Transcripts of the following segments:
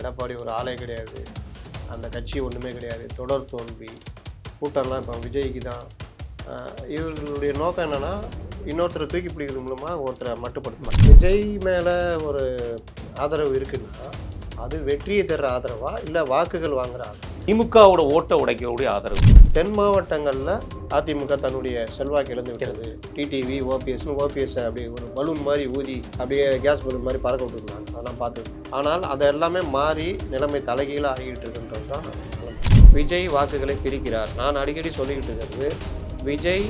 எடப்பாடி ஒரு ஆளே கிடையாது, அந்த கட்சி ஒன்றுமே கிடையாது, தொடர் தோல்வி, கூட்டம்லாம் இப்போ விஜய்க்கு தான். இவர்களுடைய நோக்கம் என்னென்னா இன்னொருத்தரை தூக்கி பிடிக்கிறது மூலமாக ஒருத்தரை மட்டுப்படுத்தணும். விஜய் மேலே ஒரு ஆதரவு இருக்குன்னா அது வெற்றியை தர்ற ஆதரவா இல்லை வாக்குகள் வாங்குற ஆதரவு? திமுகவோட ஓட்டை உடைக்கக்கூடிய ஆதரவு. தென் மாவட்டங்களில் அதிமுக தன்னுடைய செல்வாக்கு இழந்து விட்டது. டிடிவி ஓபிஎஸ் அப்படி ஒரு பலூன் மாதிரி ஊதி அப்படியே கேஸ் பலூன் மாதிரி பறக்க விட்டுருந்தாங்க, அதெல்லாம் பார்த்து. ஆனால் அதை எல்லாமே மாறி நிலைமை தலைகீழாக ஆகிட்டு இருக்குன்றது தான். விஜய் வாக்குகளை பிரிக்கிறார். நான் அடிக்கடி சொல்லிக்கிட்டு இருக்கிறது, விஜய்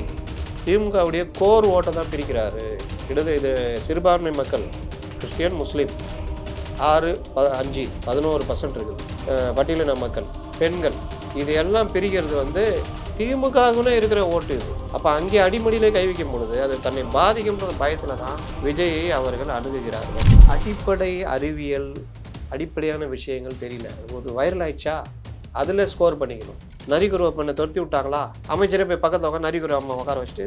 திமுகவுடைய கோர் ஓட்டை தான் பிரிக்கிறாரு. இது சிறுபான்மை மக்கள், கிறிஸ்டியன், முஸ்லீம் 11% இருக்குது. பட்டியலின மக்கள், பெண்கள், இது எல்லாம் பிரிக்கிறது திமுகவுன்னு இருக்கிற ஓட்டு இது. அப்போ அங்கே அடிமடியிலே கை வைக்கும் பொழுது அது தன்னை பாதிக்கும்ன்ற பயத்தில் தான் விஜயை அவர்கள் அணுகுகிறார்கள். அடிப்படை அறிவியல், அடிப்படையான விஷயங்கள் தெரியல. ஒரு வைரல் ஆயிடுச்சா அதில் ஸ்கோர் பண்ணிக்கணும். நரிக்குருவை பண்ண துரத்தி விட்டாங்களா, அமைச்சரே போய் பக்கத்தில் உட்காந்து நரிக்குருவை அம்மா உட்கார வச்சுட்டு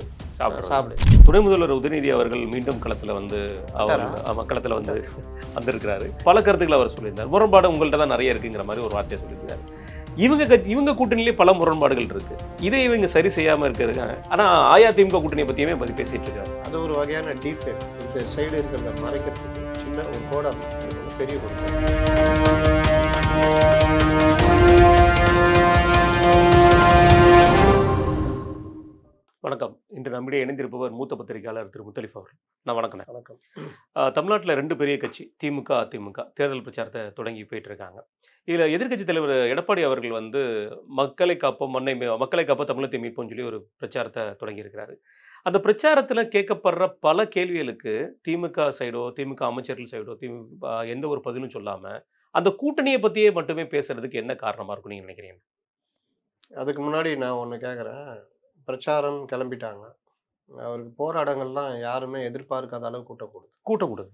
சாப்பிடு. துணை முதல்வர் உதயநிதி அவர்கள் மீண்டும் களத்தில் களத்தில் வந்திருக்கிறாரு. பல கருத்துக்களை அவர் சொல்லியிருந்தார். முரண்பாடு உங்கள்கிட்ட தான் நிறைய இருக்குங்கிற மாதிரி ஒரு வார்த்தையை சொல்லியிருக்காரு. இவங்க கூட்டணியிலே பல முரண்பாடுகள் இருக்கு. இதை இவங்க சரி செய்யாமல் இருக்கிறது. ஆனால் அதிமுக கூட்டணியை பற்றியுமே பற்றி பேசிட்டு இருக்காரு. அது ஒரு வகையான டீப் இந்த சைடு இருக்கிறத மறைக்கிறதுக்கு சின்ன ஒரு கோடம், பெரிய கோடம். வணக்கம். இன்று நம்மிடையே இணைந்திருப்பவர் மூத்த பத்திரிகையாளர் திரு முத்தலிஃப் அவர்கள். நான் வணக்கம். தமிழ்நாட்டில் 2 பெரிய கட்சி திமுக அதிமுக தேர்தல் பிரச்சாரத்தை தொடங்கி போயிட்டு இருக்காங்க. இதில் எதிர்க்கட்சி தலைவர் எடப்பாடி அவர்கள் மக்களை காப்போம் மக்களை காப்போம் தமிழத்தை மீட்போம்னு சொல்லி ஒரு பிரச்சாரத்தை தொடங்கியிருக்கிறாரு. அந்த பிரச்சாரத்தில் கேட்கப்படுற பல கேள்விகளுக்கு திமுக சைடோ திமுக அமைச்சர்கள் சைடோ திமுக எந்த ஒரு பதிலும் சொல்லாமல் அந்த கூட்டணியை பற்றியே மட்டுமே பேசுறதுக்கு என்ன காரணமாக இருக்கும் நீங்கள் நினைக்கிறீங்க? அதுக்கு முன்னாடி நான் ஒன்று கேட்குறேன். பிரச்சாரம் கிளம்பிட்டாங்க. அவருக்கு போராட்டங்கள்லாம் யாருமே எதிர்பார்க்காத அளவு கூட்டக்கூடாது.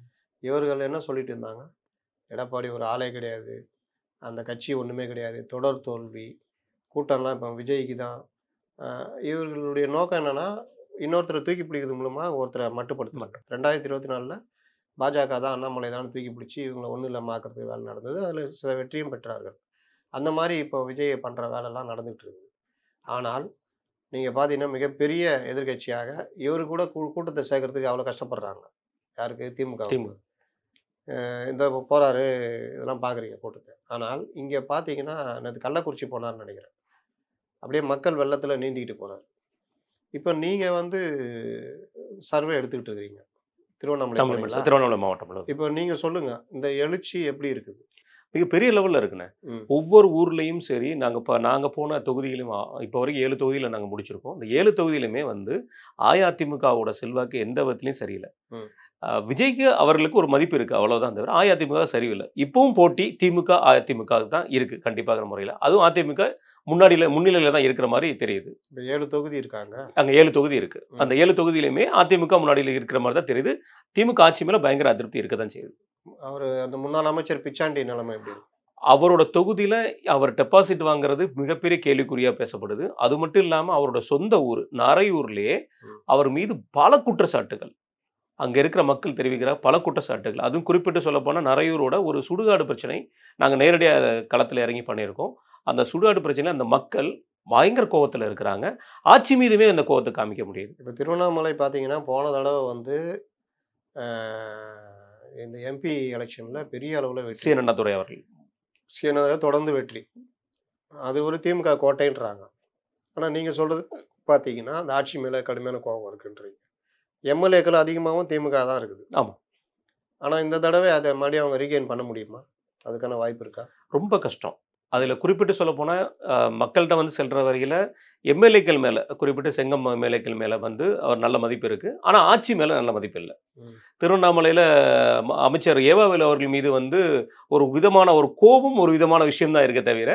இவர்கள் என்ன சொல்லிட்டு இருந்தாங்க, எடப்பாடி ஒரு ஆளே கிடையாது, அந்த கட்சி ஒன்றுமே கிடையாது, தொடர் தோல்வி, கூட்டம்லாம் இப்போ விஜய்க்கு தான். இவர்களுடைய நோக்கம் என்னென்னா இன்னொருத்தரை தூக்கி பிடிக்கிறது மூலமாக ஒருத்தரை மட்டுப்படுத்த மாட்டோம். 2024 பாஜக தான் அண்ணாமலை தான் தூக்கி பிடிச்சி இவங்களை ஒன்றும் இல்லாமல் ஆக்கிறதுக்கு வேலை நடந்தது. அதில் சில வெற்றியும் பெற்றார்கள். அந்த மாதிரி இப்போ விஜய் பண்ணுற வேலைலாம் நடந்துகிட்டு இருக்குது. ஆனால் நீங்கள் பார்த்தீங்கன்னா மிகப்பெரிய எதிர்கட்சியாக இவர் கூட கூட்டத்தை சேர்க்கறதுக்கு அவ்வளோ கஷ்டப்படுறாங்க. யாருக்கு? திமுக. இந்த போகிறாரு, இதெல்லாம் பார்க்குறீங்க கூட்டத்தை. ஆனால் இங்கே பார்த்தீங்கன்னா நேற்று கள்ளக்குறிச்சி போனார்னு நினைக்கிறேன். அப்படியே மக்கள் வெள்ளத்தில் நீந்திக்கிட்டு போகிறார். இப்போ நீங்கள் சர்வே எடுத்துக்கிட்டு இருக்கிறீங்க திருவண்ணாமலை மாவட்டம். இப்போ நீங்கள் சொல்லுங்கள், இந்த எழுச்சி எப்படி இருக்குது? மிகப்பெரிய லெவலில் இருக்குண்ணே. ஒவ்வொரு ஊர்லேயும் சரி, நாங்கள் போன தொகுதியிலும் இப்போ வரைக்கும் 7 தொகுதியில் நாங்கள் முடிச்சிருக்கோம். இந்த 7 தொகுதியிலுமே அஇஅதிமுகவோட செல்வாக்கு எந்த விதத்துலையும் சரியில்லை. விஜய்க்கு அவர்களுக்கு ஒரு மதிப்பு இருக்குது, அவ்வளோதான். தவிர அஇஅதிமுக சரியில்லை. இப்பவும் போட்டி திமுக அதிமுக தான் இருக்குது கண்டிப்பாக முறையில். அதுவும் அதிமுக முன்னிலையில் தான் இருக்கிற மாதிரி தெரியுது. இப்போ 7 தொகுதி இருக்காங்க, அங்கே 7 தொகுதி இருக்குது. அந்த 7 தொகுதியிலுமே அதிமுக முன்னாடியில் இருக்கிற மாதிரி தான் தெரியுது. திமுக ஆட்சி மேலே பயங்கர அதிருப்தி இருக்க தான் செய்யுது. அவர் அந்த முன்னாள் அமைச்சர் பிச்சாண்டி நிலைமை எப்படி இருக்கு? அவரோட தொகுதியில் அவர் டெபாசிட் வாங்குறது மிகப்பெரிய கேள்விக்குறியாக பேசப்படுது. அது மட்டும் இல்லாமல் அவரோட சொந்த ஊர் நரையூர்லேயே அவர் மீது பல குற்றச்சாட்டுகள் அங்கே இருக்கிற மக்கள் தெரிவிக்கிற பல குற்றச்சாட்டுகள். அதுவும் குறிப்பிட்டு சொல்லப்போனால் நரையூரோட ஒரு சுடுகாடு பிரச்சனை நாங்கள் நேரடியாக களத்தில் இறங்கி பண்ணியிருக்கோம். அந்த சுடுகாடு பிரச்சனை அந்த மக்கள் பயங்கர கோவத்தில் இருக்கிறாங்க. ஆட்சி மீதுமே அந்த கோவத்தை காமிக்க முடியுது. இப்போ திருவண்ணாமலை பார்த்தீங்கன்னா போன தடவை இந்த எம்பி எலெக்ஷனில் பெரிய அளவில் வெற்றி. சீனண்ணாதுரை அவர்கள் தொடர்ந்து வெற்றி. அது ஒரு திமுக கோட்டைன்றாங்க. ஆனால் நீங்கள் சொல்கிறது பார்த்தீங்கன்னா அந்த ஆட்சி மேலே கடுமையான கோபம் இருக்குன்றீங்க. எம்எல்ஏக்கள் அதிகமாகவும் திமுக தான் இருக்குது. ஆமாம். ஆனால் இந்த தடவை அதை மறுபடியும் அவங்க ரீகெயின் பண்ண முடியுமா? அதுக்கான வாய்ப்பு இருக்கா? ரொம்ப கஷ்டம். அதில் குறிப்பிட்டு சொல்லப்போனால் மக்கள்கிட்ட செல்கிற வரையில் எம்எல்ஏக்கள் மேலே, குறிப்பிட்டு செங்கம் எம்எல்ஏக்கள் மேலே அவர் நல்ல மதிப்பு இருக்குது. ஆனால் ஆட்சி மேலே நல்ல மதிப்பு இல்லை. திருவண்ணாமலையில் அமைச்சர் ஏவாவேலு அவர்கள் மீது ஒரு விதமான ஒரு கோபம், ஒரு விதமான விஷயம்தான் இருக்க தவிர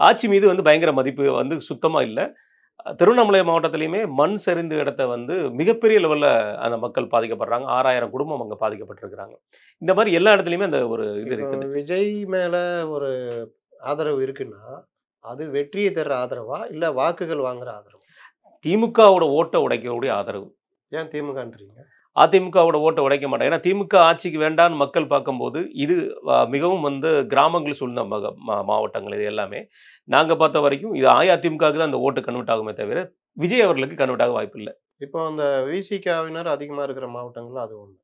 ஆட்சி மீது பயங்கர மதிப்பு சுத்தமாக இல்லை. திருவண்ணாமலை மாவட்டத்திலையுமே மண் சரிந்த இடத்த மிகப்பெரிய லெவலில் அந்த மக்கள் பாதிக்கப்படுறாங்க. 6000 குடும்பம் அங்கே பாதிக்கப்பட்டிருக்கிறாங்க. இந்த மாதிரி எல்லா இடத்துலையுமே அந்த ஒரு இது இருக்குது. விஜய் மேலே ஒரு ஆதரவு இருக்குன்னா அது வெற்றியை தர்ற ஆதரவா இல்லை வாக்குகள் வாங்குற ஆதரவு? திமுகவோட ஓட்டை உடைக்கக்கூடிய ஆதரவு. ஏன் திமுகன்றீங்க? அதிமுகவோட ஓட்டை உடைக்க மாட்டாங்க. ஏன்னா திமுக ஆட்சிக்கு வேண்டான்னு மக்கள் பார்க்கும்போது, இது மிகவும் வந்து கிராமங்கள் சூழ்ந்த மாவட்டங்கள் இது எல்லாமே. நாங்க பார்த்த வரைக்கும் இது அஇஅதிமுகவுக்கு தான் அந்த ஓட்டு கன்வெர்ட் ஆகுமே தவிர, விஜய் அவர்களுக்கு கன்வெர்ட் ஆக வாய்ப்பில்ல. இப்போ அந்த விசிகாவினர் அதிகமா இருக்கிற மாவட்டங்கள்ல அது ஒண்ணு.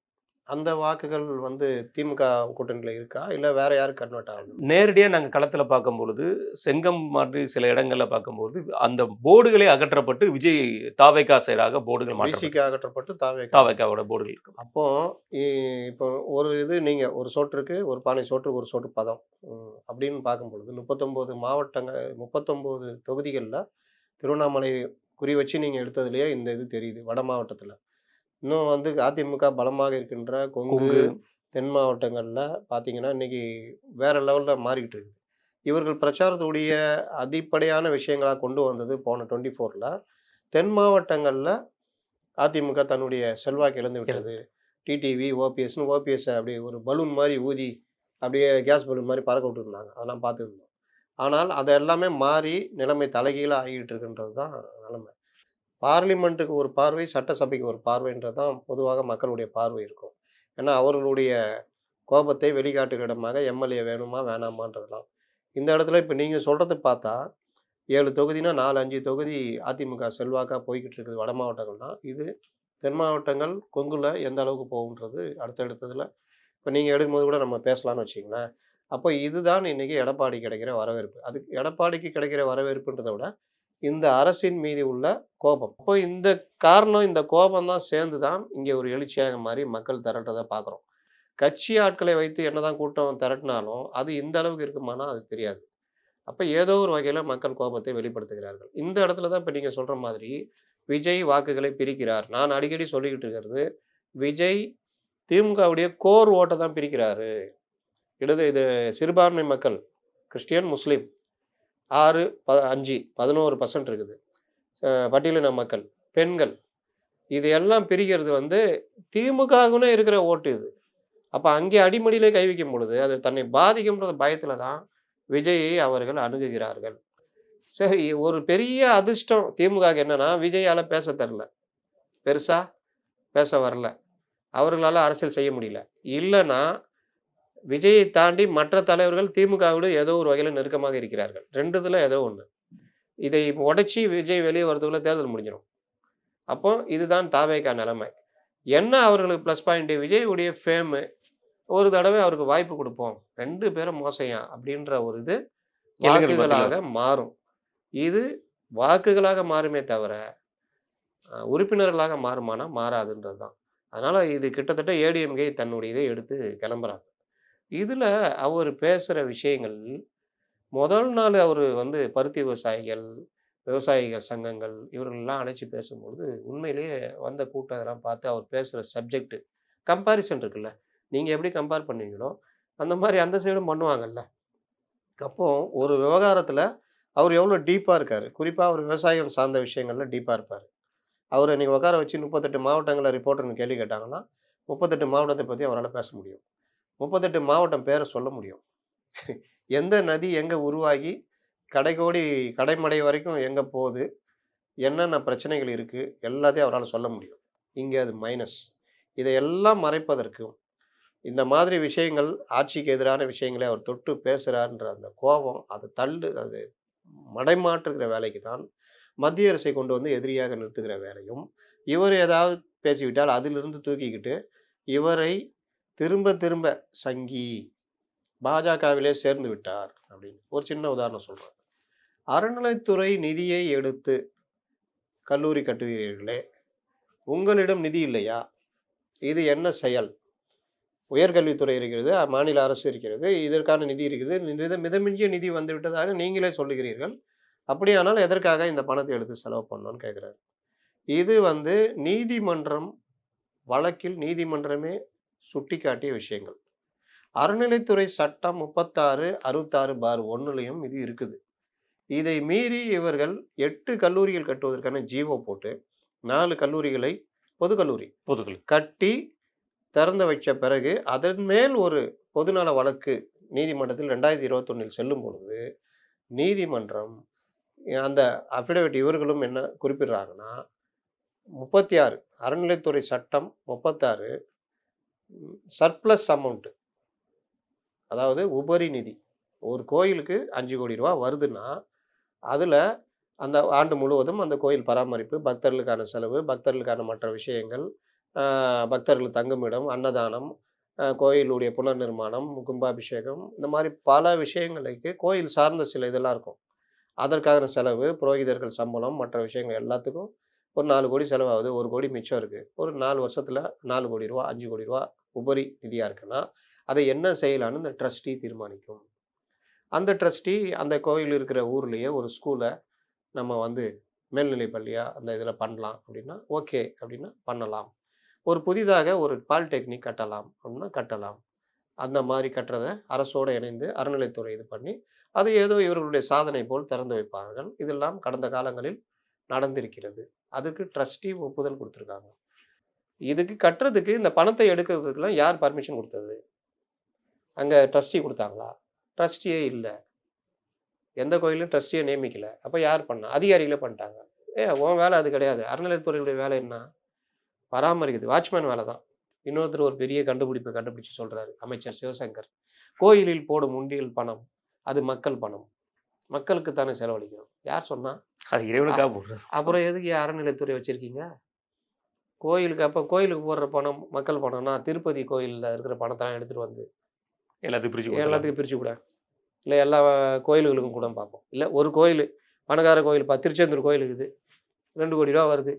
அந்த வாக்குகள் வந்து திமுக கூட்டணியில இருக்கா? இல்ல வேற யாருக்கு கன்வெர்ட் ஆகுது? நேரடியா நாங்க களத்தில பார்க்கும்பொழுது, செங்கம் மாதிரி சில இடங்கள்ல பார்க்கும்போது, அந்த போர்டுகளே அகற்றப்பட்டு விஜய் தாவேகா சைடாக போர்டுகள் மாற்றப்பட்டு விசிக அகற்றப்பட்டு தாவேகா. தாவேகாவோட போர்டுகள் இருக்கு. அப்போ இ இப்போ ஒரு இது நீங்க ஒரு சோற்றுக்கு ஒரு பானை சோற்றுக்கு ஒரு சோற்று பதம். அப்படின்னு பார்க்கும்பொழுது 39 39 தொகுதிகள்ல திருவண்ணாமலை குறி வச்சு நீங்க எடுத்ததுலயே இந்த இது தெரியுது. வட மாவட்டத்துல. இன்னும் வந்து அதிமுக பலமாக இருக்கின்ற கொங்கு, கொங்கு, தென் மாவட்டங்கள்ல பார்த்தீங்கன்னா, இன்னைக்கு வேற லெவல்ல மாறிக்கிட்டு இருக்கு. இவர்கள் பிரச்சாரத்துடைய அடிப்படையான விஷயங்களா கொண்டு வந்தது போன 24ல தென் மாவட்டங்கள்ல அதிமுக தன்னுடைய செல்வாக்கு இழந்து விட்டது. டிடிவி, ஓபிஎஸ்ன்னு ஓபிஎஸ் அப்படியே ஒரு பலூன் மாரி ஊதி, அப்படியே கேஸ் பலூன் மாரி பறக்க விட்டுருந்தாங்க. அதெல்லாம் பார்த்துருந்தோம். ஆனால் அது எல்லாமே மாறி நிலைமை தலைகீழா ஆகிட்டு இருக்குன்றது தான் நிலைமை. பார்லிமென்ட்டுக்கு ஒரு பார்வை, சட்டசபைக்கு ஒரு பார்வைன்றது தான் பொதுவாக மக்களுடைய பார்வை இருக்கும். ஏன்னா அவர்களுடைய கோபத்தை வெளிக்காட்டுகிற இடமாக எம்எல்ஏ வேணுமா வேணாமான்றதெல்லாம். இந்த இடத்துல இப்ப நீங்க சொல்றத பார்த்தா 7 தொகுதினா 4, 5 தொகுதி அதிமுக செல்வாக்கா போய்க்கிட்டு இருக்குது வட மாவட்டங்கள்னா. இது தென் மாவட்டங்கள் கொங்குல எந்த அளவுக்கு போகுன்றது அடுத்தடுத்ததுல இப்ப நீங்க எடுக்கும்போது கூட நம்ம பேசலாம்னு வச்சுக்கங்களேன். அப்போ இதுதான் இன்னைக்கு எடப்பாடி கிடைக்கிற வரவேற்பு. அதுக்கு எடப்பாடிக்கு கிடைக்கிற வரவேற்புன்றத விட, இந்த அரசின் மீது உள்ள கோபம். அப்போ இந்த காரணம், இந்த கோபம் தான் சேர்ந்து தான் இங்க ஒரு எழுச்சியாக மாறி மக்கள் திரண்டத பார்க்குறோம். கட்சி ஆட்களை வைத்து என்னதான் கூட்டம் திரட்டினாலும், அது இந்த அளவுக்கு இருக்குமானா அது தெரியாது. அப்ப ஏதோ ஒரு வகையில மக்கள் கோபத்தை வெளிப்படுத்துகிறார்கள். இந்த இடத்துல தான் இப்ப நீங்க சொல்ற மாதிரி, விஜய் வாக்குகளை பிரிக்கிறார். நான் அடிக்கடி சொல்லிக்கிட்டு இருக்கிறது, விஜய் திமுகவுடைய கோர் ஓட்ட தான் பிரிக்கிறாரு. இது சிறுபான்மை மக்கள், கிறிஸ்டியன், முஸ்லீம் 6, 5 11% இருக்குது. பட்டியலின மக்கள், பெண்கள் இது எல்லாம் பிரிக்கிறது வந்து திமுகவுக்குன்னே இருக்கிற ஓட்டு இது. அப்ப அங்கே அடிமடியிலே கை வைக்கும் பொழுது, அது தன்னை பாதிக்கும்ன்ற பயத்துல தான் விஜயை அவர்கள் அணுகுகிறார்கள். சரி, ஒரு பெரிய அதிர்ஷ்டம் திமுகவுக்கு என்னன்னா, விஜயால பேச தெரியல. பெருசா பேச வரல. அவர்களால அரசியல் செய்ய முடியல. இல்லன்னா, விஜயை தாண்டி மற்ற தலைவர்கள் திமுகவோடு ஏதோ ஒரு வகையில நெருக்கமாக இருக்கிறார்கள். 2த்துல ஏதோ ஒண்ணு. இதை உடைச்சு விஜய் வெளிய வரதுக்குள்ள தேர்தல் முடிஞ்சிரும். அப்போ இதுதான் தாவேகா நிலைமை. என்ன அவர்களுக்கு ப்ளஸ் பாயிண்ட் விஜயுடைய ஃபேமு. ஒரு தடவை அவருக்கு வாய்ப்பு குடுப்போம். 2 பேரும் மோசம்யா அப்படின்ற ஒரு இது இளைஞர்கள் மத்தியில வாக்குகளாக மாறும். இது வாக்குகளாக மாறுமே தவிர, உறுப்பினர்களாக மாறுமானா மாறாதுன்றது தான். அதனால இது கிட்டத்தட்ட ஏடிஎம்கே தன்னுடைய இதை எடுத்து கிளம்புறாங்க. இதுல அவரு பேசுற விஷயங்கள், முதல் நாள் அவரு வந்து பருத்தி விவசாயிகள், விவசாயிகள் சங்கங்கள் இவர்கள்லாம் அழைச்சு பேசும்பொழுது, உண்மையிலேயே வந்த கூட்டம் இதெல்லாம் பார்த்து அவர் பேசுற சப்ஜெக்ட் கம்பேரிசன் இருக்குல்ல. நீங்க எப்படி கம்பேர் பண்ணுவீங்களோ, அந்த மாரி அந்த சைடும் பண்ணுவாங்கல்ல. அப்போ ஒரு விவகாரத்துல அவர் எவ்வளோ டீப்பா இருக்காரு. குறிப்பா அவர் விவசாயம் சார்ந்த விஷயங்கள்ல டீப்பா இருப்பாரு. அவர நீங்க உட்கார வச்சு 38 மாவட்டங்கள்ல ரிப்போர்ட்டர்ன்னு கேள்வி கேட்டாங்கன்னா, 38 மாவட்டத்த பத்தி அவரால பேச முடியும். 38 மாவட்டம் பேர சொல்ல முடியும். எந்த நதி எங்க உருவாகி, கடைக்கோடி கடைமடை வரைக்கும் எங்க போகுது, என்னென்ன பிரச்சனைகள் இருக்கு, எல்லாத்தையும் அவரால சொல்ல முடியும். இங்க அது மைனஸ். இதையெல்லாம் மறைப்பதற்கும், இந்த மாதிரி விஷயங்கள் ஆட்சிக்கு எதிரான விஷயங்களை அவர் தொட்டு பேசுறார்ன்ற அந்த கோபம், அது மடைமாற்றுகிற வேலைக்கு தான் மத்திய அரசை கொண்டு வந்து எதிரியாக நிறுத்துகிற வேலையும், இவர் ஏதாவது பேசிவிட்டால் அதிலிருந்து தூக்கிக்கிட்டு, இவரை திரும்ப திரும்ப சங்கி, பாஜகவிலே சேர்ந்து விட்டார் அப்படின்னு. ஒரு சின்ன உதாரணம் சொல்றேன். அறநிலைத்துறை நிதியை எடுத்து கல்லூரி கட்டுகிறீர்களே, உங்களிடம் நிதி இல்லையா? இது என்ன செயல்? உயர்கல்வித்துறை இருக்கிறது, மாநில அரசு இருக்கிறது, இதற்கான நிதி இருக்கிறது. மிதமிஞ்சிய நிதி வந்துவிட்டதாக நீங்களே சொல்லுகிறீர்கள். அப்படியானால் எதற்காக இந்த பணத்தை எடுத்து செலவு பண்ணணும்னு கேட்குறாரு. இது வந்து நீதிமன்றம் வழக்கில் நீதிமன்றமே சுட்டிக்காட்டிய விஷயங்கள். அறநிலைத்துறை சட்டம் 36, 66/1லையும் இது இருக்குது. இதை மீறி இவர்கள் 8 கல்லூரிகள் கட்டுவதற்கான ஜீவோ போட்டு 4 கல்லூரிகளை பொதுக்கல்லூரி கட்டி திறந்து வைச்ச பிறகு அதன் மேல் ஒரு பொதுநல வழக்கு நீதிமன்றத்தில் 2021 செல்லும் பொழுது நீதிமன்றம் அந்த அஃபிடவிட் இவர்களும் என்ன குறிப்பிடுறாங்கன்னா, 36 அறநிலைத்துறை சட்டம் 36 சர்ப்ளஸ் அமௌண்ட், அதாவது உபரி நிதி. ஒரு கோயிலுக்கு 5 கோடி ரூபா வருதுன்னா, அதுல அந்த ஆண்டு முழுவதும் அந்த கோயில் பராமரிப்பு, பக்தர்களுக்கான செலவு, பக்தர்களுக்கான மற்ற விஷயங்கள், பக்தர்கள் தங்குமிடம், அன்னதானம், கோயிலுடைய புனர்நிர்மாணம், கும்பாபிஷேகம், இந்த மாதிரி பல விஷயங்களுக்கு கோயில் சார்ந்த சில இதெல்லாம் இருக்கும். அதற்கான செலவு, புரோகிதர்கள் சம்பளம், மற்ற விஷயங்கள் எல்லாத்துக்கும் ஒரு 4 கோடி செலவாகுது. 1 கோடி மிச்சம் இருக்கு. ஒரு 4 வருஷத்துல 4 கோடி ரூவா, 5 கோடி ரூவா உபரி நிதியா இருக்குன்னா, அதை என்ன செய்யலான்னு இந்த ட்ரஸ்டி தீர்மானிக்கும். அந்த ட்ரஸ்டி அந்த கோயில் இருக்கிற ஊர்லயே ஒரு ஸ்கூல நம்ம வந்து மேல்நிலைப் பள்ளியா அந்த இதில பண்ணலாம் அப்படின்னா, ஓகே அப்படின்னா பண்ணலாம். ஒரு புதிதாக ஒரு பாலிடெக்னிக் கட்டலாம் அப்படின்னா கட்டலாம். அந்த மாரி கட்டுறத அரசோட இணைந்து அறநிலைத்துறை இது பண்ணி, அது ஏதோ இவர்களுடைய சாதனை போல் திறந்து வைப்பார்கள். இதெல்லாம் கடந்த காலங்களில் நடந்திருக்கிறது. அதுக்கு ட்ரஸ்டி ஒப்புதல் குடுத்துருக்காங்க. இதுக்கு கட்டுறதுக்கு இந்த பணத்தை எடுக்கிறதுக்குலாம் யார் பர்மிஷன் குடுத்தது? அங்க ட்ரஸ்டி குடுத்தாங்களா? ட்ரஸ்டியே இல்ல. எந்த கோயிலும் ட்ரஸ்டிய நியமிக்கல. அப்ப யார் பண்ணா? அதிகாரிகளே பண்ணிட்டாங்க. உன் வேலை அது கிடையாது. அறநிலையத்துறையுடைய வேலை என்ன? பராமரிக்கிறது. வாட்ச்மேன் வேலை தான். இன்னொருத்தர் ஒரு பெரிய கண்டுபிடிப்பை கண்டுபிடிச்சு சொல்றாரு. அமைச்சர் சிவசங்கர். கோயிலில் போடும் உண்டியல் பணம், அது மக்கள் பணம். மக்களுக்கு தானே செலவழிக்கணும். யார் சொன்னா? அது இறைவனுக்காக போடுறது. அப்புறம் எதுக்கு அறநிலையத்துறை வச்சிருக்கீங்க? கோயிலுக்கு அப்ப கோயிலுக்கு போடுற பணம் மக்கள் பணம்னா, திருப்பதி கோயில்ல இருக்கிற பணத்தெல்லாம் எடுத்துட்டு வந்து எல்லாத்தையும் பிரிச்சு கொடுத்துடலாம். எல்லாத்துக்கும் பிரிச்சு குடேன். இல்ல எல்லா கோயில்களுக்கும் கூட பார்ப்போம். இல்ல ஒரு கோயிலு, பணக்கார கோயில் திருச்செந்தூர் கோயில் இருக்குது. 2 கோடி ரூவா வருது.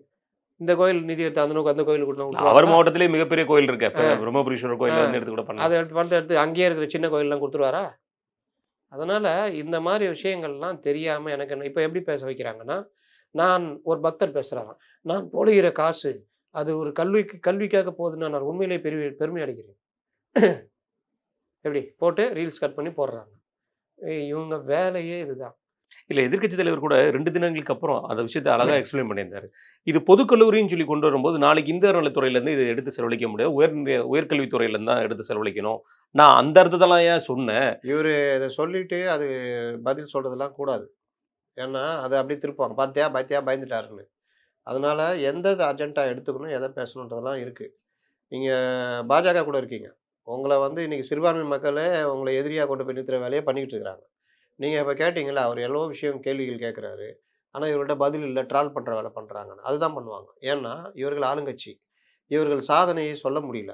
இந்த கோயில் நிதி எடுத்து அந்த நோக்கு அந்த கோயிலுக்கு கொடுத்தா அவர் மாவட்டத்திலேயே மிகப்பெரிய கோயில் இருக்கு. இப்ப ஆ. பிரம்மபுரீஸ்வரர் ஆ. கோயில்ல இருந்து எடுத்து கூட பண்ணலாம். அத எடுத்து பணத்த எடுத்து அங்கேயே இருக்கிற சின்ன கோயில்லாம் குடுத்துருவாரா? அதனால இந்த மாரி விஷயங்கள்லாம் தெரியாம எனக்கு என்ன இப்ப எப்படி பேச வைக்கிறாங்கன்னா, நான் ஒரு பக்தர் பேசுறாங்க. நான் போடுகிற காசு, அது ஒரு கல்விக்காக போகுதுன்னா நான் உண்மையிலேயே பெருமை அடைகிறேன். எப்படி? போட்டு ரீல்ஸ் கட் பண்ணி போடுறாங்க. இவங்க வேலையே இதுதான். இல்ல எதிர்க்கட்சி தலைவர் கூட 2 தினங்களுக்கு அப்புறம் அந்த விஷயத்த அழகா எக்ஸ்பிளைன் பண்ணியிருந்தாரு. இது பொதுக்கல்லூரின்னு சொல்லி கொண்டு வரும்போது, நாளைக்கு இந்த அறநிலைத்துறையிலேருந்து இத எடுத்து செலவழிக்க முடியாது. உயர்கல்வித்துறையிலேருந்து தான் எடுத்து செலவழிக்கணும். நான் அந்த அர்த்தத்தெல்லாம் ஏன் சொன்னேன்? இவரு இத சொல்லிட்டு அது பதில் சொல்றதெல்லாம் கூடாது. ஏன்னா, அத அப்படியே திருப்புவாங்க. "பாத்தியா, பாத்தியா பயந்துட்டாருன்னு." அதனால எந்த அஜெண்டா எடுத்துக்கணும், எத பேசணுன்றதெல்லாம் இருக்கு. நீங்க பாஜக கூட இருக்கீங்க. உங்கள வந்து இன்னைக்கு சிறுபான்மை மக்களே உங்கள எதிரியா கொண்டு போய் நிறுத்துற வேலைய பண்ணிக்கிட்டு இருக்கிறாங்க. நீங்க இப்ப கேட்டீங்கல்ல, அவர் எவ்வளவோ விஷயம் கேள்விகள் கேட்கிறாரு. ஆனா, இவர்கிட்ட பதில் இல்ல. ட்ரால் பண்ற வேலை பண்றாங்கன்னு. அதுதான் பண்ணுவாங்க. ஏன்னா, இவர்கள் ஆளுங்கட்சி. இவர்கள் சாதனையை சொல்ல முடியல.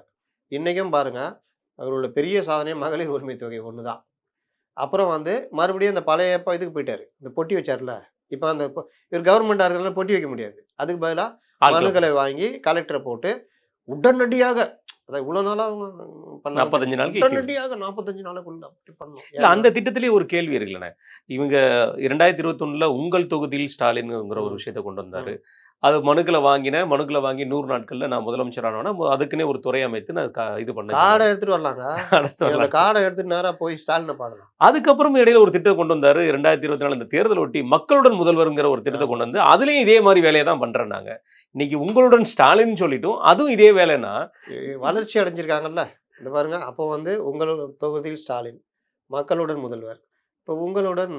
இன்னைக்கும் பாருங்க, அவரோட பெரிய சாதனை மகளிர் உரிமை தொகை ஒண்ணு தான். அப்புறம் வந்து மறுபடியும் அந்த பழைய இதுக்கு போயிட்டாரு. இந்த பொட்டி வச்சார்ல. இப்ப அந்த இவர் கவர்மெண்டா இருக்கிறதுனால பொட்டி வைக்க முடியாது. அதுக்கு பதிலா மனுக்களை வாங்கி கலெக்டர போட்டு உடனடியாக அதான் இவ்வளோ நாளா அவங்க பண்ணாங்க. 45 நாளைக்கு உடனடியாக 45 நாளுக்குள்ள அப்படி பண்ணணும். இல்ல அந்த திட்டத்திலேயே ஒரு கேள்வி இருக்குல்லண்ணே. இவங்க 2021ல உங்கள் தொகுதியில் ஸ்டாலின்ங்கிற ஒரு விஷயத்த கொண்டு வந்தாரு. அது மனுக்கள வாங்கி 100 நாட்கள்ல நான் முதலமைச்சர் ஆனோன்னா, அதுக்குன்னே ஒரு துறை அமைத்து நான் இது பண்ணேன். கார்டை எடுத்துட்டு வரலாங்க. அந்த கார்டை எடுத்துட்டு நேரா போய் ஸ்டாலினை பார்க்கலாம். அதுக்கப்புறம் இடையில ஒரு திட்டம் கொண்டு வந்தாரு. 2024 இந்த தேர்தல் ஒட்டி மக்களுடன் முதல்வர்ங்கிற ஒரு திட்டத்தை கொண்டு வந்து, அதுலயும் இதே மாதிரி வேலையை தான் பண்றேன் நாங்க. இன்னைக்கு உங்களுடன் ஸ்டாலின் சொல்லிட்டும், அதுவும் இதே வேலைன்னா வளர்ச்சி அடைஞ்சிருக்காங்கல்ல. இந்த பாருங்க, அப்போ வந்து உங்களோட தொகுதியில் ஸ்டாலின், மக்களுடன் முதல்வர். இப்போ உங்களுடன்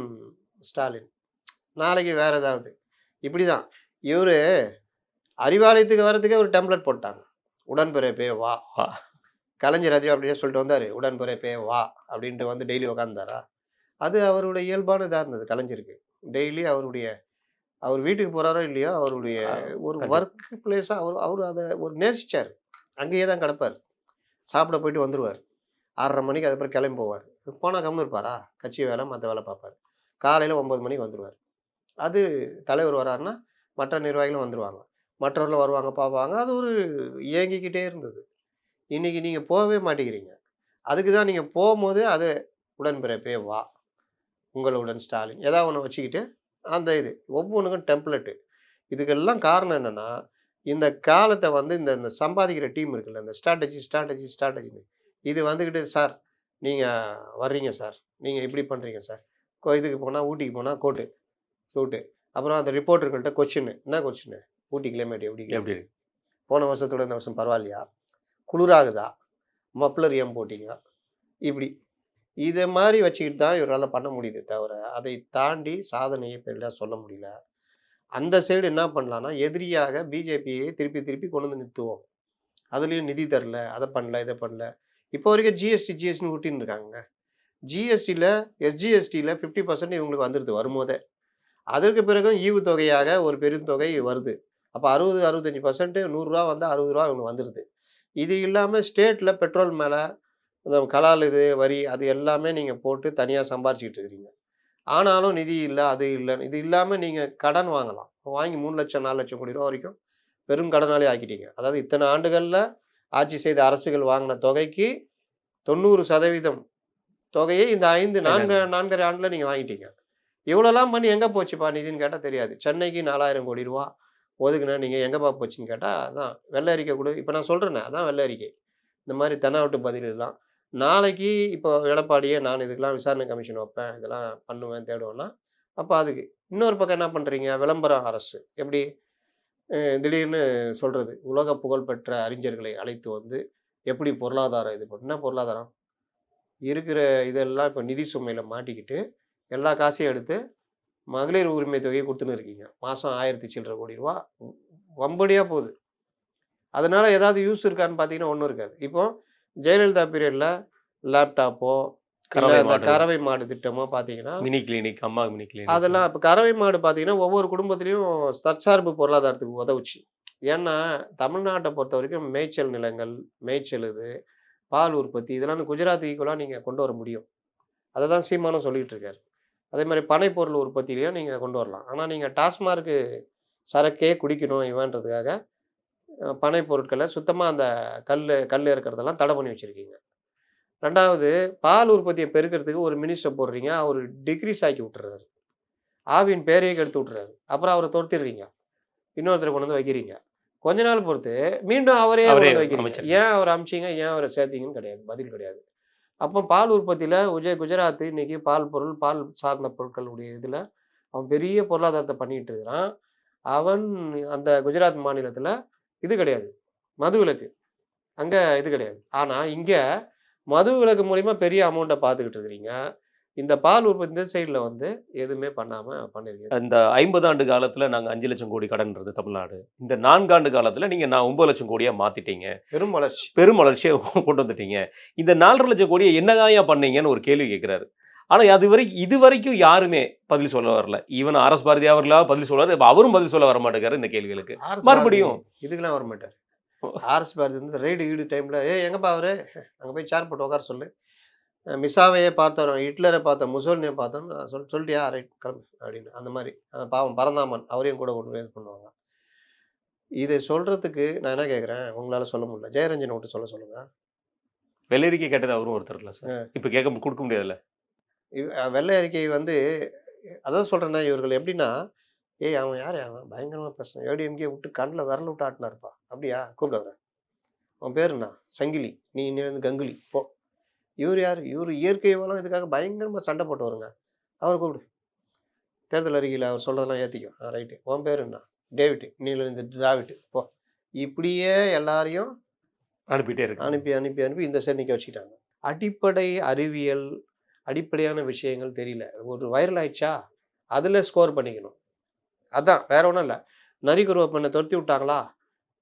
ஸ்டாலின். நாளைக்கு வேற ஏதாவது. இப்படிதான். இவரு அறிவாலயத்துக்கு வர்றதுக்கே ஒரு டெம்ப்ளேட் போட்டாங்க. உடன்பிறப்பே வா. கலைஞர் அதிகம் அப்படியே சொல்லிட்டு வந்தாரு. உடன்பிறப்பே வா அப்படின்ட்டு வந்து டெய்லி உட்காந்தாரா? அது அவருடைய இயல்பான இதா இருந்தது கலைஞருக்கு. டெய்லி அவர் வீட்டுக்கு போறாரோ இல்லையோ, அவருடைய ஒரு ஒர்க் பிளேஸா அவரு அத ஒரு நேசிச்சாரு. அங்கேயே தான் கிடப்பாரு. சாப்பிட போயிட்டு வந்துருவாரு. 6:30 மணிக்கு அதுக்கப்புறம் கிளம்பி போவாரு. போனா கம்முனு இருப்பாரா? கட்சி வேலை, மத்த வேலை பார்ப்பாரு. காலையில 9 மணிக்கு வந்துருவாரு. அது தலைவர் வராருன்னா, மற்ற நிர்வாகிகளும் வந்துருவாங்க. மற்றவர்களும் வருவாங்க, பார்ப்பாங்க. அது ஒரு இயங்கிக்கிட்டே இருந்தது. இன்னைக்கு நீங்க போகவே மாட்டேங்கிறீங்க. அதுக்கு தான் நீங்க போம்போது அது உடன்பிறப்பே வா. உங்களுடன் ஸ்டாலின். ஏதாவது ஒண்ணு வச்சுக்கிட்டு, அந்த இது. ஒவ்வொன்னுக்கும் டெம்ப்ளேட்டு. இதுக்கெல்லாம் காரணம் என்னன்னா, இந்த காலத்த வந்து இந்த சம்பாதிக்கிற டீம் இருக்குல்ல, இந்த ஸ்ட்ராட்டஜின்னு. இது வந்துகிட்டு, சார் நீங்க வர்றீங்க சார். நீங்க இப்படி பண்றீங்க சார். இதுக்கு போனா, ஊட்டிக்கு போனா கோட்டு, சூட்டு. அப்புறம் அந்த ரிப்போர்ட்டர்கள்ட்ட கொஸ்டின். என்ன கொஸ்டின்? ஊட்டி கிளைமேட் எப்படி எப்படி இருக்கு? போன வருஷத்தோட இந்த வருஷம் பரவாயில்லையா? குளிராகுதா? மப்ளர் ஏன் போட்டீங்க? இப்படி. இத மாரி வச்சுக்கிட்டு தான் இவரால பண்ண முடியுதே தவிர, அதை தாண்டி சாதனையை பெரிதா சொல்ல முடியல. அந்த சைடு என்ன பண்ணலான்னா, எதிரியாக பிஜேபியை திருப்பி திருப்பி கொண்டு வந்து நிறுத்துவோம். அதுலயும் நிதி தரல, அத பண்ணல, இத பண்ணல. இப்போ வரைக்கும் ஜிஎஸ்டின்னு ஊட்டின்னு இருக்காங்கங்க. ஜிஎஸ்டில எஸ்ஜிஎஸ்டில 50% இவங்களுக்கு வந்துருது வரும்போதே. அதற்கு பிறகும் ஈவுத்தொகையாக ஒரு பெருந்தொகை வருது. அப்ப 60, 65% ரூ. 100 வந்தா ரூ. 60 இவங்களுக்கு வந்துருது. இது இல்லாம ஸ்டேட்ல பெட்ரோல் மேல இந்த கலால் இது வரி அது எல்லாமே நீங்க போட்டு தனியா சம்பாரிச்சுக்கிட்டு இருக்கிறீங்க. ஆனாலும் நிதி இல்ல, அது இல்லன்னு. இது இல்லாம நீங்க கடன் வாங்கலாம். வாங்கி 3,00,000 4,00,000 கோடி ரூபா வரைக்கும் பெரும் கடனாளி ஆக்கிட்டீங்க. அதாவது இத்தனை ஆண்டுகள்ல ஆட்சி செய்த அரசுகள் வாங்கின தொகைக்கு 90% தொகையை இந்த 4 4½ ஆண்டுல நீங்க வாங்கிட்டீங்க. இவ்வளோலாம் பண்ணி எங்க போச்சுப்பா நிதின்னு கேட்டா தெரியாது. சென்னைக்கு 4,000 கோடி ரூபா ஒதுக்குனேன். நீங்க எங்கப்பா போச்சுன்னு கேட்டா, அதான் வெள்ளை அறிக்கை குடு இப்ப நான் சொல்றேனே, அதான் வெள்ளை அறிக்கை. இந்த மாரி தெனாவட்டு பதில் இதெல்லாம். நாளைக்கு இப்போ எடப்பாடியே நான் இதுக்கெல்லாம் விசாரணை கமிஷன் வைப்பேன். இதெல்லாம் பண்ணுவேன், தேடுவேன்னா, அப்ப அதுக்கு. இன்னொரு பக்கம் என்ன பண்றீங்க? விளம்பரம் அரசு. எப்படி? திடீர்னு சொல்றது. உலக புகழ்பெற்ற அறிஞர்களை அழைத்து வந்து, எப்படி பொருளாதாரம் இது என்ன பொருளாதாரம்? இருக்கிற இதெல்லாம் இப்ப நிதி சுமையில மாட்டிக்கிட்டு, எல்லா காசையும் எடுத்து மகளிர் உரிமை தொகையை குடுத்துன்னு இருக்கீங்க. மாசம் 1000 சில்லற கோடி ரூபா. வம்படியா போகுது. அதனால ஏதாவது யூஸ் இருக்கான்னு பார்த்தீங்கன்னா, ஒண்ணும் இருக்காது. இப்போ ஜெயலலிதா பீரியட்ல லேப்டாப்போ, இல்ல கறவை இந்த மாடு, கறவை மாடு திட்டமோ பார்த்தீங்கன்னா, மினி கிளினிக், அம்மா மினி கிளினிக். அதெல்லாம் இப்ப கறவை மாடு பார்த்தீங்கன்னா, ஒவ்வொரு குடும்பத்திலயும் தற்சார்பு பொருளாதாரத்துக்கு உதவுச்சு. ஏன்னா, தமிழ்நாட்ட பொறுத்தவரைக்கும் மேய்ச்சல் நிலங்கள், மேய்ச்சல் இது, பால் உற்பத்தி இதெல்லாம் குஜராத் ஈக்குவலா நீங்க கொண்டு வர முடியும். அததான் சீமானும் சொல்லிட்டு இருக்காரு. அதே மாரி பனைப்பொருள் உற்பத்தியிலயும் நீங்க கொண்டு வரலாம். ஆனா, நீங்க டாஸ்மார்க் சரக்கே குடிக்கணும் இவன்றதுக்காக, பனை பொருட்கள சுத்தமா அந்த கல்லு இறக்கிறதெல்லாம் தடை பண்ணி வச்சிருக்கீங்க. 2வது பால் உற்பத்திய பெருக்கிறதுக்கு ஒரு மினிஸ்டர் போடுறீங்க. அவரு டிக்ரீஸ் ஆக்கி விட்டுறாரு. ஆவின் பேரையே கெடுத்து விட்டுறாரு. அப்புறம் அவர தொரத்திடுறீங்க. இன்னொருத்தர கொண்டு வந்து வைக்கிறீங்க. கொஞ்ச நாள் பொறுத்து மீண்டும் அவரையே கொண்டு அவரே வந்து வைக்கிறீங்க. அமைச்சர். ஏன் அவர அனுப்பிச்சீங்க? ஏன் அவர சேர்த்தீங்கன்னு கிடையாது. பதில் கிடையாது. அப்போ பால் உற்பத்தியில குஜராத் இன்னைக்கு பால் பொருள், பால் சார்ந்த பொருட்களுடைய இதுல அவன் பெரிய பொருளாதாரத்த பண்ணிட்டு இருக்கிறான். அவன் அந்த குஜராத் மாநிலத்துல இது கிடையாது. மதுவிலக்கு. அங்க இது கிடையாது. ஆனா இங்க மதுவிலக்கு மூலியமா பெரிய அமௌண்ட்ட பார்த்துக்கிட்டு இருக்கிறீங்க. இந்த பால் உற்பத்தி இந்த சைடுல வந்து எதுவுமே பண்ணாம பண்ணிருக்கீங்க. இந்த 50 ஆண்டு காலத்துல நாங்க 5,00,000 கோடி கடன்றது தமிழ்நாடு. இந்த 4 ஆண்டு காலத்துல நீங்க 9,00,000 கோடியா மாத்திட்டீங்க. பெரும் வளர்ச்சி. பெரும் வளர்ச்சிய கொண்டு வந்துட்டீங்க. இந்த 4,50,000 கோடிய என்னதாய்யா பண்ணீங்கன்னு ஒரு கேள்வி கேட்கிறாரு. ஆனா இதுவரைக்கும் யாருமே பதில் சொல்ல வரல. Even RS. பாரதி அவர்களா பதில் சொல்றாரு. இப்ப அவரும் பதில் சொல்ல வர மாட்டேங்கிறாரு இந்த கேள்விகளுக்கு. ஆர்.எஸ். மறுபடியும் பாரதி இதுக்கெல்லாம் வரமாட்டாரு. ஆர்.எஸ். பாரதி வந்து ரெய்டு கீடு டைம்ல, "ஏய் எங்கப்பா அவரு? அங்க போய் சேர் போட்டு உட்கார சொல்லு. மிசாவையே பார்த்தோம், ஹிட்லரை பார்த்தோம், முசோலினிய பார்த்தோம்னு சொல்லிட்டியா? ரைட் கிளம்பு" அப்படின்னு. அந்த மாரி. பாவம் பரந்தாமன் அவரையும் கூட கொண்டு போய் இது பண்ணுவாங்க. இதை சொல்றதுக்கு நான் என்ன கேட்கிறேன், உங்களால சொல்ல முடியல. ஜெயரஞ்சனை விட்டு சொல்லுங்க. வெள்ளரிக்கை கேட்டது அவரும் ஒருத்தர்ல சார். இப்ப குடுக்க முடியாதுல்ல. வெள்ளை அறிக்கை வந்து அதான் சொல்றேன்னா, இவர்கள் எப்படின்னா, "ஏய் அவன் யாரு அவன்? பயங்கரமா பேசுனான். ஏடிஎம்கே விட்டு கண்ல விரல விட்டு ஆட்டுனாருப்பா." "அப்படியா? கூப்பிடு அவர. உன் பேரு என்ன? சங்கிலி. நீ இன்னிலிருந்து கங்குலி. போ." இவரு யாரு? இவரு இயற்கை வளம் இதுக்காக பயங்கரமா சண்டை போட்டவருங்க. அவர கூப்பிடு. தேர்தல் அறிக்கையில அவர் சொல்றதெல்லாம் ஏத்திக்கோ. ரைட்டு. உன் பேரு என்ன? டேவிட். இன்னிலிருந்து டிராவிட். போ. இப்படியே எல்லாரையும் அனுப்பிட்டே இருக்கு. அனுப்பி இந்த சைடு நிக்க வச்சுக்கிட்டாங்க. அடிப்படை அறிவியல், அடிப்படையான விஷயங்கள் தெரியல. ஒரு வைரல் ஆயிடுச்சா, அதுல ஸ்கோர் பண்ணிக்கணும். அதான் வேற ஒண்ணும் இல்ல. நரிக்குறவ பெண்ண துரத்தி விட்டாங்களா,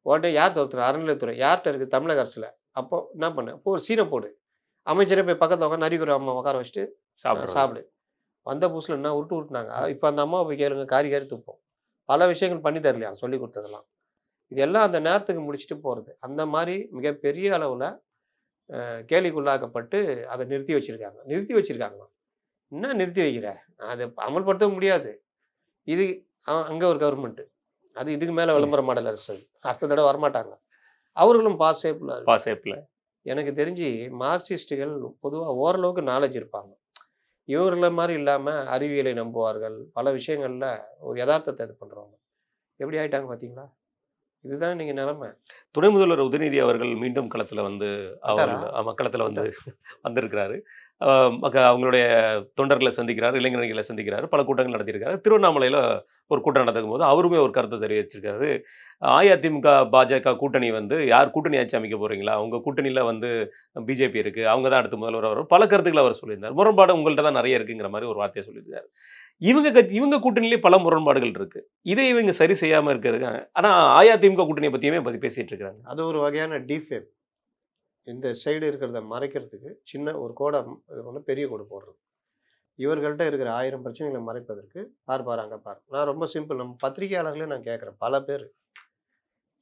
உடனே யார் துரத்துறா? அறநிலையத்துறை. யார்ட்ட இருக்கு? தமிழக அரசுல. அப்போ என்ன பண்ணு? அப்போ ஒரு சீன போடு. அமைச்சரே போய் பக்கத்துல உட்காந்து நரிக்குறவ அம்மா உட்கார வச்சுட்டு சாப்பிடு. வந்த புதுசுல என்ன உருட்டுனாங்க. இப்ப அந்த அம்மாவை போய் கேளுங்க, காரி துப்போம். பல விஷயங்கள் பண்ணி தரலையா சொல்லி கொடுத்ததெல்லாம். இதெல்லாம் அந்த நேரத்துக்கு முடிச்சுட்டு போறது. அந்த மாதிரி மிகப்பெரிய அளவுல கேலிக்குள்ளாக்கப்பட்டு அதை நிறுத்தி வச்சிருக்காங்க. என்ன நிறுத்தி வைக்கிற? அதை அமல்படுத்த முடியாது. இது அங்க ஒரு கவர்மெண்ட். அது இதுக்கு மேல விளம்பர மாடல் அரசு. அடுத்த தடவை வரமாட்டாங்க. அவர்களும் பாசேப்ல. எனக்கு தெரிஞ்சு மார்க்சிஸ்டுகள் பொதுவா ஓரளவுக்கு நாலேஜ் இருப்பாங்க. இவர்கள மாதிரி இல்லாம அறிவியலை நம்புவார்கள். பல விஷயங்கள்ல ஒரு யதார்த்தத்தை இது பண்றவங்க. எப்படி ஆயிட்டாங்க பார்த்தீங்களா? இதுதான் இன்னைக்கு நிலைமை. துணை முதல்வர் உதயநிதி அவர்கள் மீண்டும் களத்துல வந்து களத்துல வந்து வந்திருக்கிறாரு. அவங்களுடைய தொண்டர்களை சந்திக்கிறார், இளைஞர்களை சந்திக்கிறாரு, பல கூட்டங்கள் நடத்தியிருக்காரு. திருவண்ணாமலையில ஒரு கூட்டம் நடக்கும் போது அவருமே ஒரு கருத்தை தெரிவிச்சிருக்காரு. அஇஅதிமுக பாஜக கூட்டணி வந்து யார் கூட்டணி ஆட்சி அமைக்க போறீங்களா? உங்க கூட்டணியில வந்து பிஜேபி இருக்கு, அவங்க தான் அடுத்த முதல்வர் வரும். பல கருத்துக்களை அவர் சொல்லியிருந்தார். முரண்பாடு உங்கள்கிட்ட தான் நிறைய இருக்குங்கிற மாதிரி ஒரு வார்த்தையை சொல்லியிருக்காரு. இவங்க கூட்டணியிலே பல முரண்பாடுகள் இருக்கு. இதை இவங்க சரி செய்யாம இருக்காங்க. ஆனா அஇஅதிமுக கூட்டணியை பத்தியுமே பேசிட்டு இருக்காங்க. அது ஒரு வகையான டிஃபேம். இந்த சைடு இருக்கிறத மறைக்கிறதுக்கு சின்ன ஒரு கோடை ஒன்று பெரிய கோடு போடுறது. இவர்கள்ட்ட இருக்கிற 1000 பிரச்சனைகளை மறைப்பதற்கு பார் அங்கே பார். நான் ரொம்ப சிம்பிள். நம்ம பத்திரிகையாளர்களே நான் கேட்குறேன். பல பேர்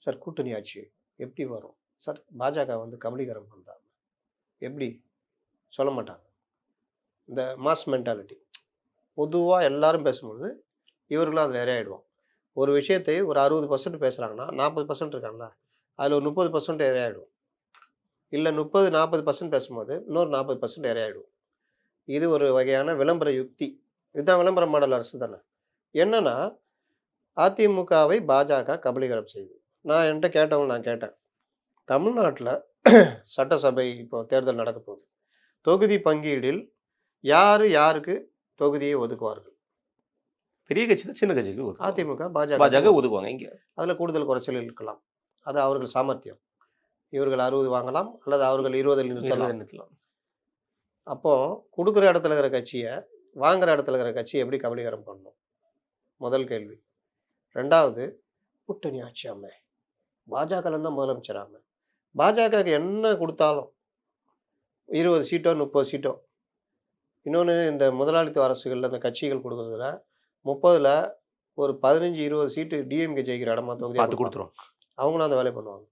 சார் கூட்டணி ஆட்சி எப்படி வரும் சார்? பாஜக வந்து கபலீகரம் பண்ணுறாங்க எப்படி சொல்ல மாட்டாங்க. இந்த மாஸ் மென்டாலிட்டி பொதுவாக எல்லாரும் பேசும்பொழுது இவர்களும் அதில் இரையாயிடுவோம். ஒரு விஷயத்தை ஒரு 60% பேசுகிறாங்கன்னா 40% இருக்காங்களா அதில் ஒரு 30% இரையாயிடும். இல்லை 30-40% பேசும்போது இன்னொரு 40% இரையாயிடும். இது ஒரு வகையான விளம்பர யுக்தி. இதுதான் விளம்பர மாடல் அரசு தானே. என்னன்னா அதிமுகவை பாஜக கபலீகரம் செய்யுது. என்கிட்ட கேட்டவங்க நான் கேட்டேன். தமிழ்நாட்டில் சட்டசபை இப்போ தேர்தல் நடக்க போகுது. தொகுதி பங்கீடில் யாருக்கு தொகுதியை ஒதுக்குவார்கள்? பெரிய கட்சி தான் சின்ன கட்சிக்கு அதிமுக பாஜக ஒதுக்குவாங்க. இங்க அதில் கூடுதல் குறைச்சல் இருக்கலாம். அது அவர்கள் சாமர்த்தியம். இவர்கள் 60 வாங்கலாம் அல்லது அவர்கள் 20 நிறுத்தலாம். அப்போ கொடுக்குற இடத்துல இருக்கிற கட்சியை வாங்குற இடத்துல இருக்கிற கட்சியை எப்படி கபலீகரம் பண்ணணும்? முதல் கேள்வி. ரெண்டாவது, கூட்டணி ஆட்சியாமே பாஜகலேருந்து தான் முதலமைச்சராம பாஜகவுக்கு என்ன கொடுத்தாலும் 20 சீட்டோ 30 சீட்டோ. இன்னொன்று இந்த முதலாளித்துவ அரசுகளில் இந்த கட்சிகள் கொடுக்குறதுல 30ல் ஒரு 15-20 சீட்டு டிஎம்கே ஜெயிக்கிற இடமா தொகுதி பார்த்து கொடுத்துரும். அவங்களும் அந்த வேலையை பண்ணுவாங்க.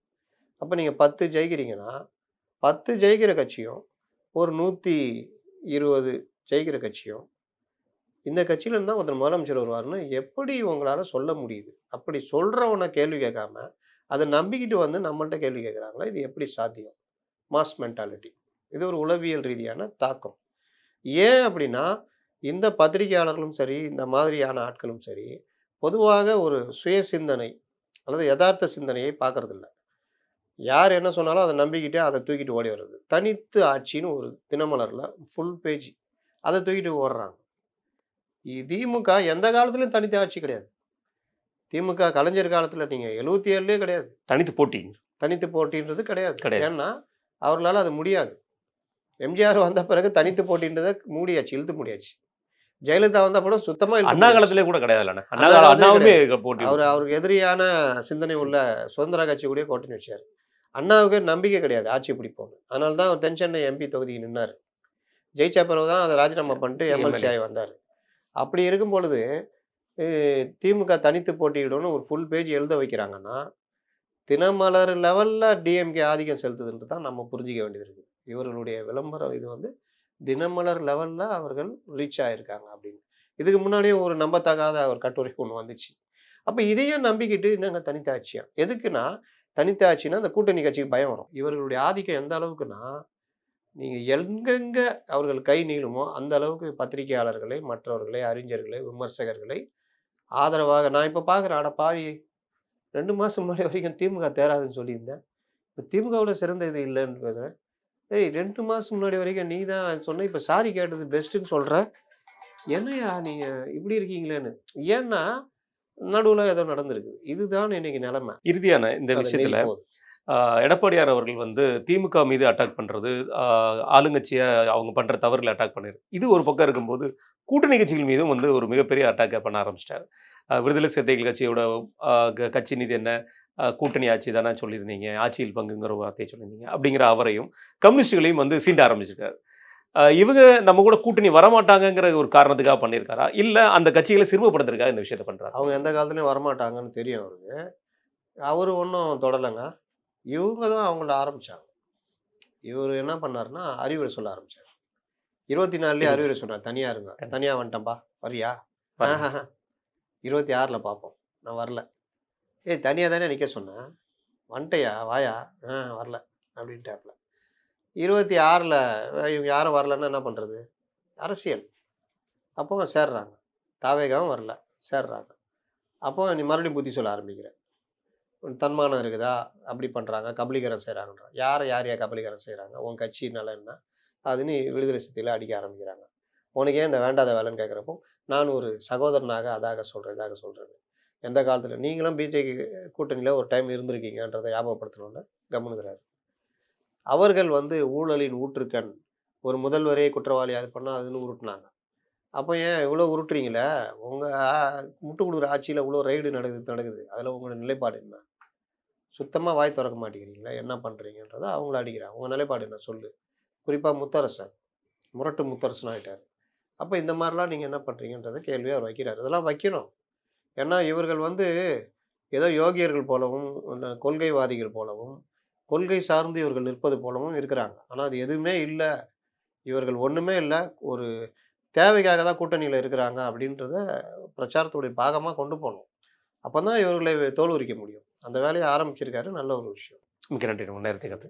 அப்போ நீங்கள் 10 ஜெயிக்கிறீங்கன்னா 10 ஜெயிக்கிற கட்சியும் ஒரு 120 ஜெயிக்கிற கட்சியும் இந்த கட்சியிலேருந்து தான் ஒருத்தர் முதலமைச்சர் வருவார்னு எப்படி உங்களால் சொல்ல முடியுது? அப்படி சொல்கிறவனை கேள்வி கேட்காம அதை நம்பிக்கிட்டு வந்து நம்மள்ட்ட கேள்வி கேட்குறாங்களா? இது எப்படி சாத்தியம்? Mass mentality. இது ஒரு உளவியல் ரீதியான தாக்கம். ஏன் அப்படின்னா இந்த பத்திரிகையாளர்களும் சரி இந்த மாதிரியான ஆட்களும் சரி பொதுவாக ஒரு சுய சிந்தனை அல்லது யதார்த்த சிந்தனையை பார்க்கறதில்ல. யார் என்ன சொன்னாலும் அதை நம்பிக்கிட்டே அதை தூக்கிட்டு ஓடி வர்றது. தனித்து ஆட்சின்னு ஒரு தினமலரில் ஃபுல் பேஜ் அதை தூக்கிட்டு ஓடுறாங்க. திமுக எந்த காலத்துலையும் தனித்து ஆட்சி கிடையாது. திமுக கலைஞர் காலத்தில் நீங்கள் 77லேயே கிடையாது. தனித்து போட்டின்றது கிடையாது. ஏன்னா அவர்களால் அது முடியாது. எம்ஜிஆர் வந்த பிறகு தனித்து போட்டின்றதை மூடியாச்சு, இழுத்து முடியாச்சு. ஜெயலலிதா வந்த படம் சுத்தமாக அண்ணா காலத்திலே கூட கிடையாது. அவருக்கு எதிரியான சிந்தனை உள்ள சுதந்திர கட்சி கூட கூட்டணி வச்சார். அண்ணாவுக்கு நம்பிக்கை கிடையாது ஆட்சி பிடிப்போம். அதனால தான் அவர் தென்சென்னை எம்பி தொகுதிக்கு நின்னார். ஜெயிச்ச பிறகு தான் அதை ராஜினாமா பண்ணிட்டு எம்எல்சி ஆகி வந்தார். அப்படி இருக்கும் பொழுது திமுக தனித்து போட்டியிடணும்னு ஒரு ஃபுல் பேஜ் எழுத வைக்கிறாங்கன்னா தினமலர் லெவலில் டிஎம்கே ஆதிக்கம் செலுத்துதுன்ட்டு தான் நம்ம புரிஞ்சிக்க வேண்டியது இருக்குது. இவர்களுடைய விளம்பரம் இது வந்து தினமலர் லெவலில் அவர்கள் ரீச் ஆகிருக்காங்க அப்படின்னு. இதுக்கு முன்னாடியே ஒரு நம்பத்தகாத ஒரு கட்டுரை ஒன்று வந்துச்சு. அப்போ இதையும் நம்பிக்கிட்டு என்னங்க தனித்தாட்சியா? எதுக்குன்னா தனித்தாட்சின்னா அந்த கூட்டணி கட்சிக்கு பயம் வரும். இவர்களுடைய ஆதிக்கம் எந்த அளவுக்குன்னா நீங்கள் எங்கெங்கே அவர்கள் கை நீளுமோ அந்த அளவுக்கு பத்திரிகையாளர்களை, மற்றவர்களை, அறிஞர்களை, விமர்சகர்களை ஆதரவாக நான் இப்போ பார்க்குறேன். அட பாவி 2 மாதம் முன்னாடி வரைக்கும் திமுக தேராதுன்னு சொல்லியிருந்தேன். இப்போ திமுகவோட சிறந்த இது இல்லைன்னு பேசுகிறேன். 2 மாதம் முன்னாடி வரைக்கும் நீ தான் சொன்ன, இப்போ சாரி கேட்டது பெஸ்ட்டுன்னு சொல்கிற. என்னையா நீங்கள் இப்படி இருக்கீங்களேன்னு. ஏன்னா நடுவில் ஏதோ நடந்திருக்கு. இதுதான் இன்னைக்கு நிலைமை. இறுதியான இந்த விஷயத்தில் எடப்பாடியார் அவர்கள் திமுக மீது அட்டாக் பண்ணுறது, ஆளுங்கட்சியை அவங்க பண்ணுற தவறுகளை அட்டாக் பண்ணிரு. இது ஒரு பக்கம் இருக்கும்போது கூட்டணி கட்சிகள் மீதும் ஒரு மிகப்பெரிய அட்டாக்கை பண்ண ஆரம்பிச்சிட்டார். விடுதலை சிறுத்தைகள் கட்சியோட கட்சி நிதி என்ன, கூட்டணி ஆட்சி தானே சொல்லியிருந்தீங்க, ஆட்சியில் பங்குங்கிற வார்த்தையை சொல்லியிருந்தீங்க அப்படிங்கிற அவரையும் கம்யூனிஸ்டுகளையும் சீண்ட ஆரம்பிச்சிருக்காரு. இவங்க நம்ம கூட கூட்டணி வரமாட்டாங்கிற ஒரு காரணத்துக்காக பண்ணியிருக்காரா, இல்லை அந்த கட்சிகளை சிறுமப்படுத்துறதுக்காக இந்த விஷயத்த பண்ணுறாரு? அவங்க எந்த காலத்துலையும் வரமாட்டாங்கன்னு தெரியும் அவருக்கு. அவர் ஒன்றும் தொடலைங்க. இவங்க தான் அவங்கள ஆரம்பித்தாங்க. இவர் என்ன பண்ணாருன்னா அறிவுரை சொல்ல ஆரம்பித்தார். 24லேயே அறிவுரை சொன்னார். தனியாக இருங்க, தனியாக வந்துட்டேன்பா, வரியா? 26ல் பார்ப்போம். நான் வரல. தனியாக தானே நிற்க சொன்னேன், வந்துட்டையா, வாயா? வரல அப்படின்ட்டாப்ல. 26ல் இவங்க யாரும் வரலன்னா என்ன பண்ணுறது? அரசியல். அப்போ சேர்றாங்க. தாவேகாவும் வரல, சேர்றாங்க. அப்போ நீ மறுபடியும் புத்தி சொல்ல ஆரம்பிக்கிற. தன்மானம் இருக்குதா, அப்படி பண்ணுறாங்க, கபலீகரம் செய்கிறாங்கன்றான். யார் கபலீகரம் செய்கிறாங்க? உன் கட்சி நலன்னா அதுன்னு விடுதலை சிறுத்தையில் அடிக்க ஆரம்பிக்கிறாங்க. உனக்கு ஏன் இந்த வேண்டாத வேலைன்னு கேட்குறப்போ நான் ஒரு சகோதரனாக இதாக சொல்கிறேன். எந்த காலத்தில் நீங்களும் பிஜேபி கூட்டணியில் ஒரு டைம் இருந்திருக்கீங்கன்றதை ஞாபகப்படுத்தணுன்னு கவனிக்கிறாரு. அவர்கள் ஊழலின் ஊற்றுக்கண், ஒரு முதல்வரே குற்றவாளி அது பண்ணால் அதுன்னு உருட்டினாங்க. அப்போ ஏன் இவ்வளோ உருட்டுறீங்களே? உங்க முட்டு குடுக்குற ஆட்சியில இவ்வளோ ரைடு நடக்குது. அதில உங்களோட நிலைப்பாடு என்ன? சுத்தமா வாய் தொறக்க மாட்டேங்கிறீங்களே! என்ன பண்றீங்கன்றத அவங்கள அடிக்கிறாங்க. உங்க நிலைப்பாடு என்ன சொல்லு? குறிப்பா முத்தரசன். முரட்டு முத்தரசன் ஆயிட்டாரு. அப்ப இந்த மாரிலாம் நீங்க என்ன பண்றீங்கன்றத கேள்வியா அவர் வைக்கிறாரு. இதெல்லாம் வைக்கணும். ஏன்னா இவர்கள் வந்து ஏதோ யோகியர்கள் போலவும், கொள்கைவாதிகள் போலவும், கொள்கை சார்ந்து இவர்கள் நிற்பது போலவும் இருக்கிறாங்க. ஆனா அது எதுவுமே இல்ல. இவர்கள் ஒண்ணுமே இல்ல. ஒரு தேவைக்காக தான் கூட்டணியில இருக்கிறாங்க அப்படின்றத பிரச்சாரத்துடைய பாகமா கொண்டு போணும். அப்பதான் இவர்களை தோலுரிக்க முடியும். அந்த வேலைய ஆரம்பிச்சிருக்காரு. நல்ல ஒரு விஷயம். மிக்க நன்றி உங்க நேரத்தை கத்து